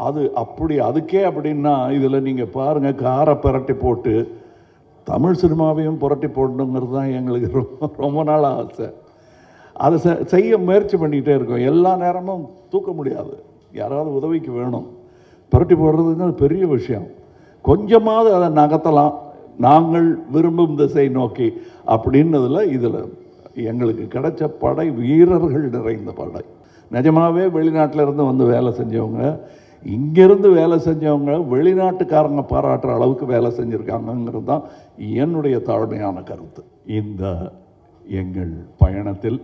அது அப்படி அதுக்கே அப்படின்னா இதில் நீங்கள் பாருங்கள், காரை புரட்டி போட்டு தமிழ் சினிமாவையும் புரட்டி போடணுங்கிறது தான் எங்களுக்கு ரொம்ப நாள் ஆசை. அதை செய்ய முயற்சி பண்ணிக்கிட்டே இருக்கோம். எல்லா நேரமும் தூக்க முடியாது, யாராவது உதவிக்கு வேணும். புரட்டி போடுறதுங்கிறது பெரிய விஷயம். கொஞ்சமாவது அதை நகர்த்தலாம் நாங்கள் விரும்பும் திசை நோக்கி அப்படின்னதில் இதில் எங்களுக்கு கிடைச்ச படை வீரர்கள் நிறைந்த படை. நிஜமாகவே வெளிநாட்டில் இருந்து வந்து வேலை செஞ்சவங்க, இங்கேருந்து வேலை செஞ்சவங்க வெளிநாட்டுக்காரங்க பாராட்டுற அளவுக்கு வேலை செஞ்சுருக்காங்கங்கிறது தான் என்னுடைய தாழ்மையான கருத்து. இந்த எங்கள் பயணத்தில்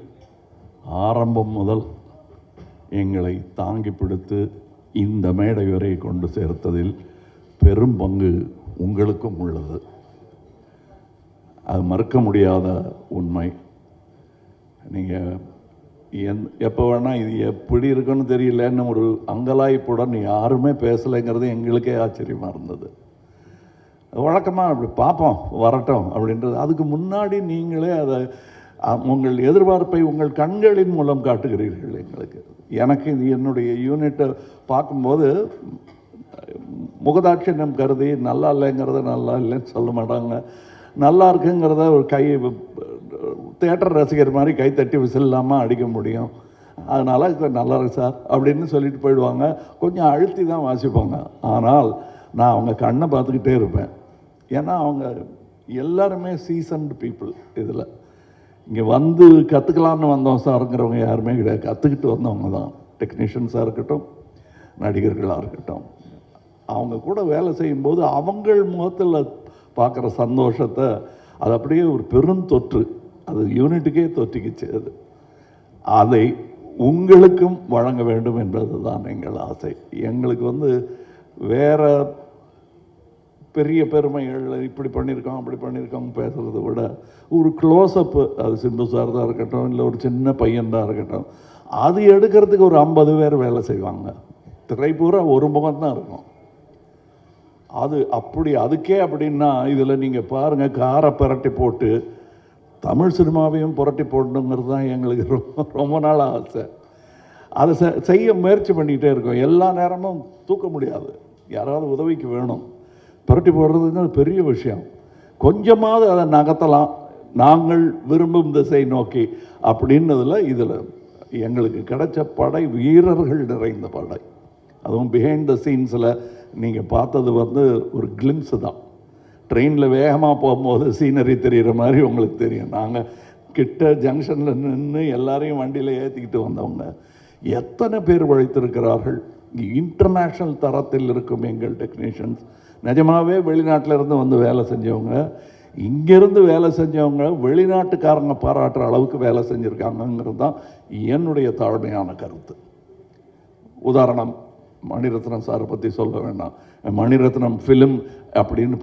ஆரம்பம் முதல் எங்களை தாங்கி பிடித்து இந்த மேடை வரை கொண்டு சேர்த்ததில் பெரும் பங்கு உங்களுக்கும் உள்ளது. அது மறுக்க முடியாத உண்மை. நீங்கள் எப்போ வேணால் இது எப்படி இருக்குன்னு தெரியலன்னு ஒரு அங்கலாய்ப்புடன் யாருமே பேசலைங்கிறது எங்களுக்கே ஆச்சரியமாக இருந்தது. வழக்கமாக அப்படி பார்ப்போம் வரட்டும் அப்படின்றது. அதுக்கு முன்னாடி நீங்களே அதை உங்கள் எதிர்பார்ப்பை உங்கள் கண்களின் மூலம் காட்டுகிறீர்கள் எங்களுக்கு. எனக்கு இது என்னுடைய யூனிட்டை பார்க்கும்போது முகதாட்சியம் கருதி நல்லா இல்லைங்கிறத நல்லா இல்லைன்னு சொல்ல மாட்டாங்க, நல்லா இருக்குங்கிறத ஒரு தியேட்டர் ரசிகர் மாதிரி கைத்தட்டி விசில் இல்லாமல் அடிக்க முடியும். அதனால் நல்லா இருக்கு சார் அப்படின்னு சொல்லிட்டு போயிடுவாங்க. கொஞ்சம் அழுத்தி தான் வாசிப்பாங்க. ஆனால் நான் அவங்க கண்ணை பார்த்துக்கிட்டே இருப்பேன். ஏன்னா அவங்க எல்லாருமே சீசன்டு பீப்புள். இதில் இங்கே வந்து கற்றுக்கலான்னு வந்தோம் சாருங்கிறவங்க யாருமே கிடையாது, கற்றுக்கிட்டு வந்தவங்க தான். டெக்னீஷியன்ஸாக இருக்கட்டும், நடிகர்களாக இருக்கட்டும், அவங்க கூட வேலை செய்யும்போது அவங்கள் முகத்தில் பார்க்குற சந்தோஷத்தை அது அப்படியே ஒரு பெருந்தொற்று, அது யூனிட்டுக்கே தொற்றிக்கிச்சு. அதை உங்களுக்கும் வழங்க வேண்டும் என்பது தான் எங்கள் ஆசை. எங்களுக்கு வேறு பெரிய பெருமைகள் இப்படி பண்ணியிருக்கோம் அப்படி பண்ணியிருக்கோம் பேசுகிறத விட ஒரு க்ளோஸ்அப்பு, அது சிம்பு சார் தான் இருக்கட்டும், இல்லை ஒரு சின்ன பையன் தான் இருக்கட்டும், அது எடுக்கிறதுக்கு ஒரு 50 பேர் வேலை செய்வாங்க. திரைப்பூரா ஒரு முகம் தான் இருக்கும். அது அப்படி அதுக்கே அப்படின்னா இதில் நீங்கள் பாருங்கள், காரை புரட்டி போட்டு தமிழ் சினிமாவையும் புரட்டி போடணுங்கிறது தான் எங்களுக்கு ரொம்ப நாள் ஆசை. அதை செய்ய முயற்சி பண்ணிக்கிட்டே இருக்கோம். எல்லா நேரமும் தூக்க முடியாது, யாராவது உதவிக்கு வேணும். புரட்டி போடுறதுங்கிறது பெரிய விஷயம். கொஞ்சமாவது அதை நகர்த்தலாம் நாங்கள் விரும்பும் திசை நோக்கி அப்படின்னதில் இதில் எங்களுக்கு கிடைச்ச படை வீரர்கள் நிறைந்த படை. அதுவும் பிஹைண்ட் த சீன்ஸில் நீங்கள் பார்த்தது ஒரு கிளிம்ஸு தான். ட்ரெயினில் வேகமாக போகும்போது சீனரி தெரிகிற மாதிரி உங்களுக்கு தெரியும். நாங்கள் கிட்ட ஜங்ஷனில் நின்று எல்லாரையும் வண்டியில் ஏற்றிக்கிட்டு வந்தவங்க எத்தனை பேர் உழைத்திருக்கிறார்கள். இன்டர்நேஷ்னல் தரத்தில் இருக்கும் எங்கள் டெக்னீஷியன்ஸ் நிஜமாகவே வெளிநாட்டில் இருந்து வந்து வேலை செஞ்சவங்க, இங்கேருந்து வேலை செஞ்சவங்க வெளிநாட்டுக்காரங்க பாராட்டுற அளவுக்கு வேலை செஞ்சுருக்காங்கங்கிறது தான் என்னுடைய தாழ்மையான கருத்து. உதாரணம், மணிரத்னம் சாரை பற்றி சொல்ல வேண்டாம். மணிரத்னம் ஃபிலிம் அப்படின்னு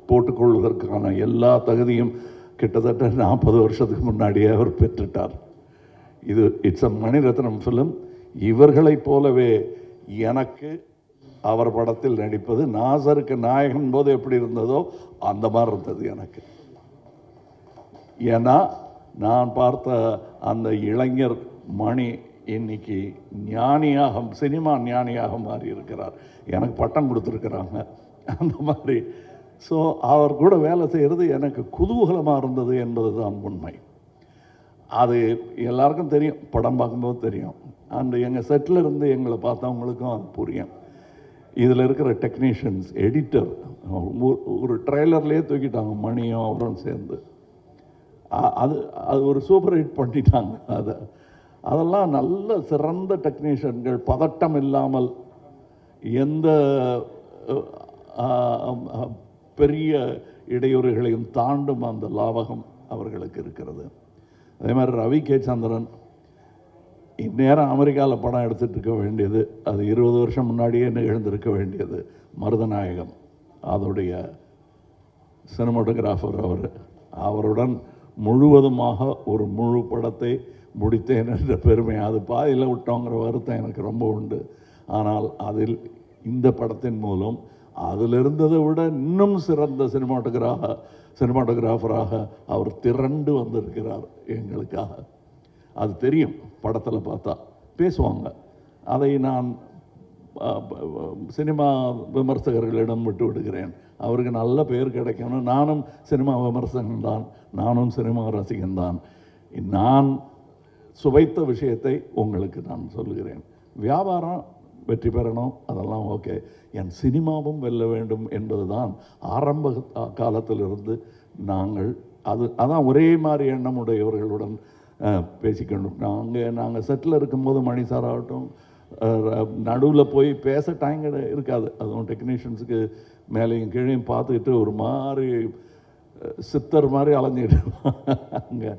போட்டுக்கொள்வதற்கான எல்லா தகுதியும் கிட்டத்தட்ட 40 வருஷத்துக்கு முன்னாடியே அவர் பெற்றுட்டார். It's a Mani Ratnam film. இவர்களைப் போலவே எனக்கு அவர் படத்தில் நடிப்பது, நாசருக்கு நாயகன் போது எப்படி இருந்ததோ அந்த மாதிரி இருந்தது எனக்கு. ஏன்னா நான் பார்த்த அந்த இளைஞர் மணி இன்னைக்கு ஞானியாக, சினிமா ஞானியாக மாறி இருக்கிறார். எனக்கு பட்டம் கொடுத்துருக்குறாங்க அந்த மாதிரி. ஸோ அவர் கூட வேலை செய்கிறது எனக்கு குதூகலமாக இருந்தது என்பது தான் உண்மை. அது எல்லாருக்கும் தெரியும், படம் பார்க்கும்போது தெரியும். அந்த எங்கள் செட்டில் இருந்து எங்களை பார்த்தவங்களுக்கும் அது புரியும். இதில் இருக்கிற டெக்னீஷியன்ஸ், எடிட்டர், ஒரு ட்ரெய்லர்லேயே தூக்கிட்டாங்க மணியும் அவரும் சேர்ந்து. அது ஒரு சூப்பர் ஹிட் பண்ணிட்டாங்க. அதெல்லாம் நல்ல சிறந்த டெக்னீஷியன்கள், பதட்டம் இல்லாமல் எந்த பெரிய இடையூறுகளையும் தாண்டும் அந்த லாவகம் அவர்களுக்கு இருக்கிறது. அதே மாதிரி ரவி கே சந்திரன் இந்நேரம் அமெரிக்காவில் படம் எடுத்துகிட்டு இருக்க வேண்டியது, அது 20 வருஷம் முன்னாடியே நிகழ்ந்திருக்க வேண்டியது. மருதநாயகம் அதோடைய சினிமாட்டோகிராஃபர் அவருடன் முழுவதுமாக ஒரு முழு படத்தை முடித்தேன் என்ற பெருமை. அது பாதியில் விட்டோங்கிற வருத்தம் எனக்கு ரொம்ப உண்டு. ஆனால் அதில் இந்த படத்தின் மூலம் அதில் இருந்ததை விட இன்னும் சிறந்த சினிமாட்டோகிராஃபராக அவர் திரண்டு வந்திருக்கிறார் எங்களுக்காக. அது தெரியும், படத்தில் பார்த்தா பேசுவாங்க. அதை நான் சினிமா விமர்சகர்களிடம் விட்டு விடுகிறேன். அவருக்கு நல்ல பேர் கிடைக்கணும். நானும் சினிமா விமர்சகன்தான், நானும் சினிமா ரசிகன்தான். நான் சுவைத்த விஷயத்தை உங்களுக்கு நான் சொல்லுகிறேன். வியாபாரம் வெற்றி பெறணும், அதெல்லாம் ஓகே. என் சினிமாவும் வெல்ல வேண்டும் என்பது தான் ஆரம்ப காலத்திலிருந்து நாங்கள் அதான் ஒரே மாதிரி எண்ணம் உடையவர்களுடன் பேசிக்கணும். நாங்கள் செட்டில் இருக்கும்போது மணி சார் ஆகட்டும், நடுவில் போய் பேச டைம் இருக்காது. அதுவும் டெக்னீஷியன்ஸுக்கு மேலேயும் கீழேயும் பார்த்துக்கிட்டு ஒரு மாதிரி சித்தர் மாதிரி அலைஞ்சிக்கிட்டு அங்கே.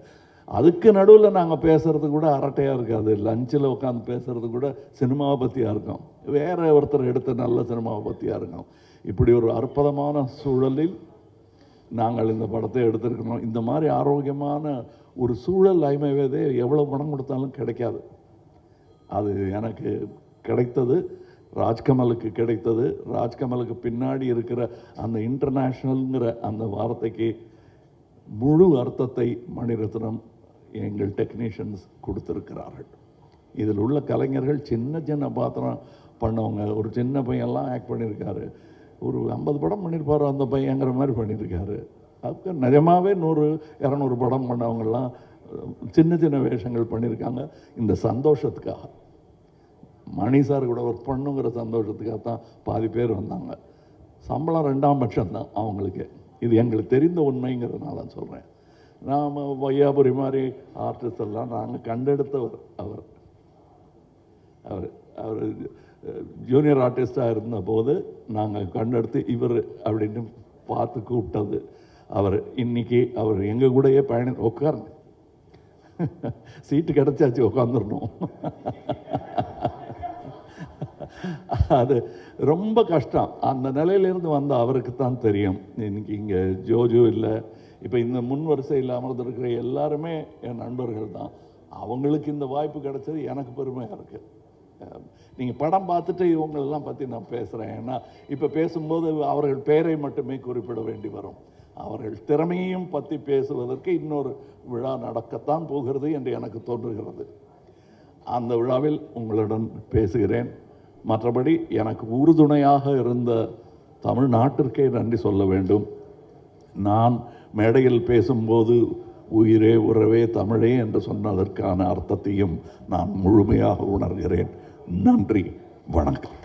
அதுக்கு நடுவில் நாங்கள் பேசுகிறது கூட அரட்டையாக இருக்காது. லஞ்சில் உட்காந்து பேசுகிறது கூட சினிமாவை பற்றியாக இருக்கும், வேறு ஒருத்தர் எடுத்த நல்ல சினிமாவை பற்றியாக இருக்கும். இப்படி ஒரு அற்புதமான சூழலில் நாங்கள் இந்த படத்தை எடுத்திருக்கணும். இந்த மாதிரி ஆரோக்கியமான ஒரு சூழல் ஐமைவதே எவ்வளோ பணம் கொடுத்தாலும் கிடைக்காது. அது எனக்கு கிடைத்தது, ராஜ்கமலுக்கு கிடைத்தது. ராஜ்கமலுக்கு பின்னாடி இருக்கிற அந்த இன்டர்நேஷ்னல்ங்கிற அந்த வார்த்தைக்கு முழு அர்த்தத்தை மணிரத்னம் எங்கள் டெக்னீஷியன்ஸ் கொடுத்துருக்கிறார்கள். இதில் உள்ள கலைஞர்கள் சின்ன சின்ன பாத்திரம் பண்ணவங்க. ஒரு சின்ன பையன்லாம் ஆக்ட் பண்ணியிருக்காரு. ஒரு 50 படம் பண்ணியிருப்பார் அந்த பையங்கிற மாதிரி பண்ணியிருக்காரு. அதுக்கு நிஜமாகவே 100-200 படம் பண்ணவங்கெல்லாம் சின்ன சின்ன வேஷங்கள் பண்ணியிருக்காங்க. இந்த சந்தோஷத்துக்காக, மணி சார் கூட ஒர்க் பண்ணுங்கிற சந்தோஷத்துக்காக தான் பாதி பேர் வந்தாங்க. சம்பளம் 2ஆம் பட்சம்தான் அவங்களுக்கு. இது எங்களுக்கு தெரிந்த உண்மைங்கிறதுனால சொல்கிறேன். நாம் வையாபுரி மாதிரி ஆர்டிஸ்ட் எல்லாம் நாங்கள் கண்டெடுத்தவர். அவர் ஜூனியர் ஆர்டிஸ்டாக இருந்தபோது நாங்கள் கண்டெடுத்து இவர் அப்படின்னு பார்த்து கூப்பிட்டது அவர். இன்னைக்கு அவர் எங்கள் கூடயே உட்காருங்க, சீட்டு கிடச்சாச்சு, உட்காந்துடணும். அது ரொம்ப கஷ்டம். அந்த நிலையிலேருந்து வந்த அவருக்கு தான் தெரியும். இன்னைக்கு இங்கே ஜோஜோ இல்லை, இப்போ இந்த முன் வரிசையில் அமர்ந்திருக்கிற எல்லாருமே என் நண்பர்கள் தான். அவங்களுக்கு இந்த வாய்ப்பு கிடைச்சது எனக்கு பெருமையாக இருக்குது. நீங்கள் படம் பார்த்துட்டு இவங்களெல்லாம் பற்றி நான் பேசுகிறேன். ஏன்னா இப்போ பேசும்போது அவர்கள் பெயரை மட்டுமே குறிப்பிட வேண்டி வரும். அவர்கள் திறமையையும் பற்றி பேசுவதற்கு இன்னொரு விழா நடக்கத்தான் போகிறது என்று எனக்கு தோன்றுகிறது. அந்த விழாவில் உங்களுடன் பேசுகிறேன். மற்றபடி எனக்கு உறுதுணையாக இருந்த தமிழ்நாட்டிற்கே நன்றி சொல்ல வேண்டும். நான் மேடையில் பேசும்போது உயிரே உறவே தமிழே என்று சொன்னதற்கான அர்த்தத்தையும் நான் முழுமையாக உணர்கிறேன். நன்றி, வணக்கம்.